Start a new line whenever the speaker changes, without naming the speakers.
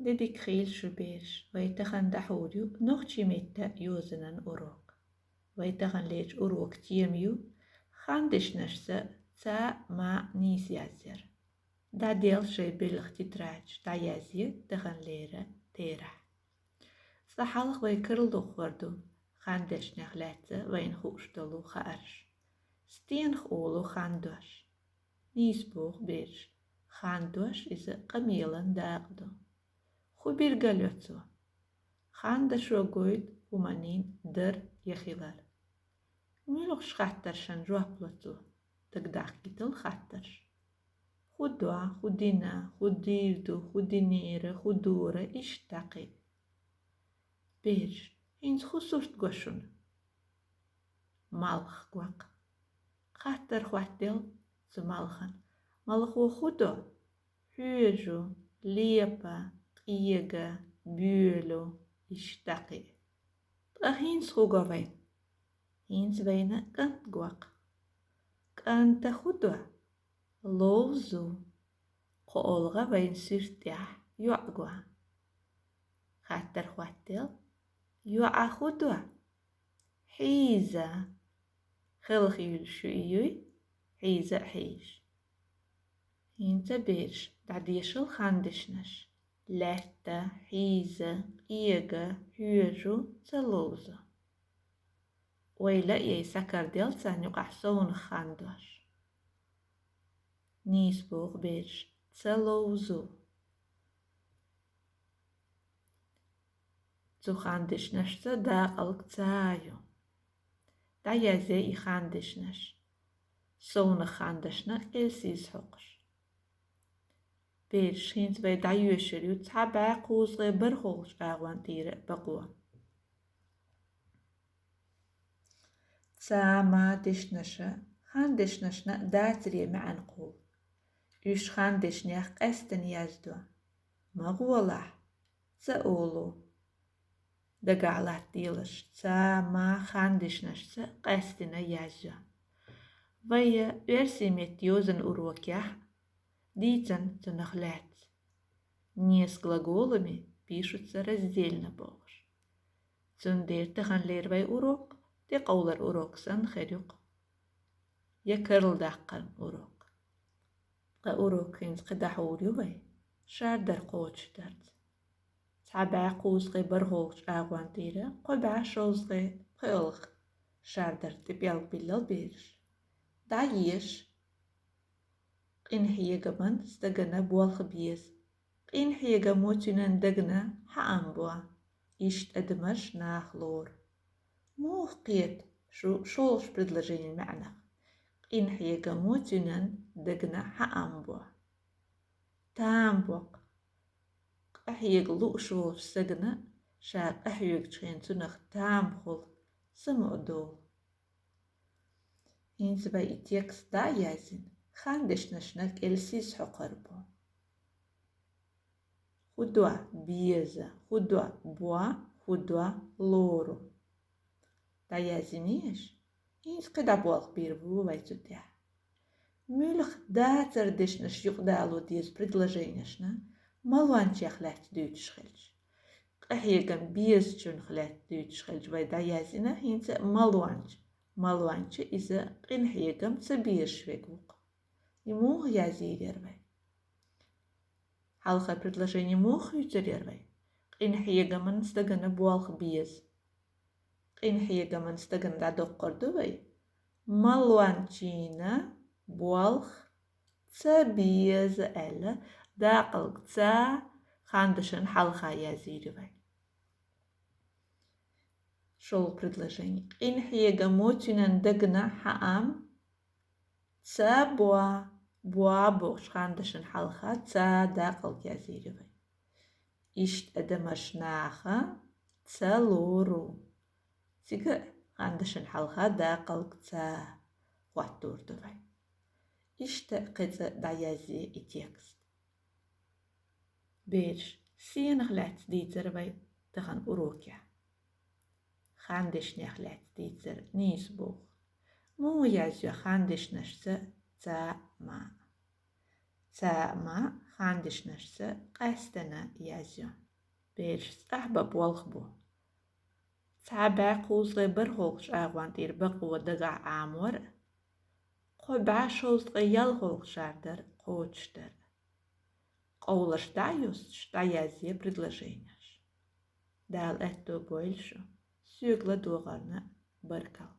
Dedik khil şu beş, vaytahan dahuryu, nohçi mette yozanan urok. Vaytahan leç urok tiyemyu, khandışnaşsa ta ma nis yazır. Da del şey belix titraç, da yazı, tahan lere, terah. Sahalık vay kırıldı xordu, khandışnaklatsa vayn xuştalu xarş. Stien xolu khandoş. Nis buğ beş, khandoş ise qamilan dağdı. Хубир галёцу. Ханда шогойд уманин дыр яхилар. Милох шхаттаршан жуаплацу. Тагдах гитал хаттарш. Худуа, худина, худирду, худинера, худура иштақи. Бирж, инц хусурт гошун. Малх гвак. Хаттар хваттел цу малхан. Малху худо. Хюжу, лепа, قيجا بيولو يشتقي هينس خوغوين هينس بينا كانت قواق كانت خدوة لوزو قولغا بين سرتيح يعقوا خاطر خواتل يوعى خدوة حيزة خلخي شويوي حيزة حيش هينس بيرش دعديشل خاندشنش Lähtä, hiisä, iega, hyöru, tsaloosa. Oila ei sakardeltsan joka soun khandosh. Niisbuq besh, tsaloosu. Zu khandishnashta da qalq tsaayo. Da yaze I khandishnash. Soun khandishna elsis hoqsh. بيش هينت بي دايوشر يتحبع قوز غي برخوش باغوان تيري بقوة تسا ما دشنشا خان دشنشنا داتري مع نقول يش خان دشنيخ قستن يزدو مغولح تسأولو دقالات ديلش تسا ما خان دشنش قستن يزدو ويا ورسيمت يوزن уроки Дитян цунахлять. Не с глаголами пишутся раздельно богш. Цундер тахан лервай урок, те qaулар урок сан херюк. Я кырлдаққан урок. Qa урок хинс қидахур юбай, шардар қоочтард. Цабаа қуусқи бархоогч аагуан тира, қобаа шоузқи қылқ. Шардар типял биллал берш. Да еш. قين حيجا من استجنا بوالخ بيز قين حيجا موتنا دجنا حقن بوا إشت أدمش ناخلور موخ قيت شولش предложение المعنى قين حيجا موتنا دجنا حقن بوا تام بوق أحيج لو شولش سجنا شاق أحيج تشين تنخ تام خل سمع دول إنسبا إتيكس دا يازن خاندشنشنك إلسيس حقربو خدوا بيزا خدوا بوا خدوا لورو دا يازنيش إنس قدا بوالق بيربو ويتوتيح ملخ داتر دشنش يقدالو ديز предложенияшна малванчах лät дүйtschhelж قحيقن بيزчун хлät дүйtschhelж вай да язина хинце малванчы изе قنحيقم цабиршвегук Ему язирервай. Халха предложение мух ютерервай. Инхиегаман стагана буалх биез. Инхиегаман стаган да доккордувай. Малуанчина буалх ца биез эла дақылг ца хандышын халха язирвай. Шол предложение. Инхиегамотинан дагна хаам ца буа богш хандышын халха ца дақылг язирвай. Ишт адамашнаха ца лору. Сига хандышын халха дақылг ца хуаттурдувай. Ишт қица да язи и текст. Берш сиенах ләт дийцервай тахан уроки. Хандышнях ләт дийцер нис бог. Му язю хандышнашса ца ма. Ца ма Хандишнерсы қәстіні язион. Бершіс әхбі болқ бұ. Цәбә қузғы бір қолғыш ағуантир бұқуы дыға амуыр. Қой бәшоузғы ял қолғышардыр қоучтыр. Қоулыштайус, что яzie предложениеш. Дәл әтті большу, сүйіглі доғарны біркал.